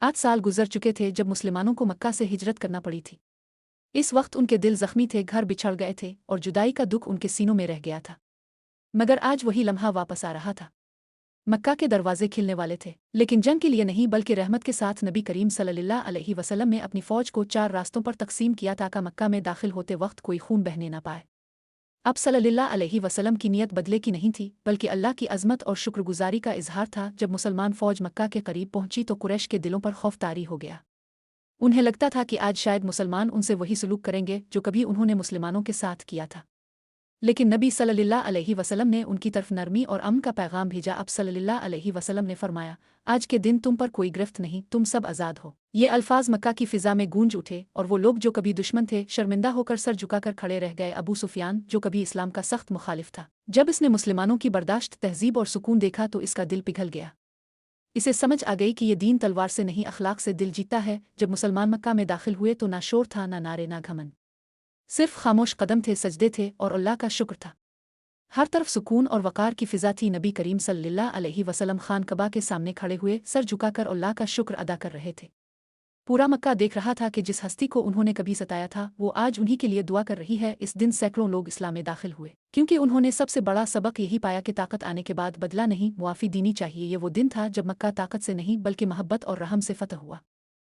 8 साल गुजर चुके थे जब मुसलमानों को मक्का से हिजरत करना पड़ी थी। इस वक्त उनके दिल जख्मी थे, घर बिछड़ गए थे और जुदाई का दुख उनके सीनों में रह गया था। मगर आज वही लम्हा वापस आ रहा था। मक्का के दरवाजे खिलने वाले थे, लेकिन जंग के लिए नहीं बल्कि रहमत के साथ। नबी करीम सल्लल्लाहु अलैहि वसल्लम ने अपनी फ़ौज को 4 रास्तों पर तकसीम किया ताकि मक्का में दाखिल होते वक्त कोई खून बहने न पाए। अब सल्लल्लाहु अलैहि वसल्लम की नीयत बदले की नहीं थी, बल्कि अल्लाह की अज़मत और शुक्रगुजारी का इजहार था। जब मुसलमान फ़ौज मक्का के करीब पहुंची तो कुरैश के दिलों पर खौफ तारी हो गया। उन्हें लगता था कि आज शायद मुसलमान उनसे वही सलूक करेंगे जो कभी उन्होंने मुसलमानों के साथ किया था। लेकिन नबी सल्लल्लाहु अलैहि वसल्लम ने उनकी तरफ नरमी और अमन का पैगाम भेजा। अब सल्लल्लाहु अलैहि वसल्लम ने फरमाया, आज के दिन तुम पर कोई गिरफ्त नहीं, तुम सब आज़ाद हो। ये अल्फाज मक्का की फ़िज़ा में गूंज उठे और वो लोग जो कभी दुश्मन थे शर्मिंदा होकर सर झुकाकर खड़े रह गए। अबू सुफियान, जो कभी इस्लाम का सख्त मुखालिफ था, जब इसने मुसलमानों की बर्दाश्त, तहजीब और सुकून देखा तो इसका दिल पिघल गया। इसे समझ आ गई कि ये दीन तलवार से नहीं अखलाक से दिल जीता है। जब मुसलमान मक्का में दाखिल हुए तो ना शोर था, ना नारे, ना घमंड, सिर्फ खामोश कदम थे, सजदे थे और अल्लाह का शुक्र था। हर तरफ सुकून और वक़ार की फ़िज़ा थी। नबी करीम सल्लल्लाहु अलैहि वसल्लम खान कबा के सामने खड़े हुए सर झुकाकर अल्लाह का शुक्र अदा कर रहे थे। पूरा मक्का देख रहा था कि जिस हस्ती को उन्होंने कभी सताया था वो आज उन्हीं के लिए दुआ कर रही है। इस दिन सैकड़ों लोग इस्लाम में दाखिल हुए, क्योंकि उन्होंने सबसे बड़ा सबक यही पाया कि ताकत आने के बाद बदला नहीं, मुआफ़ी देनी चाहिए। ये वो दिन था जब मक्का ताकत से नहीं बल्कि मोहब्बत और रहम से फ़तह हुआ।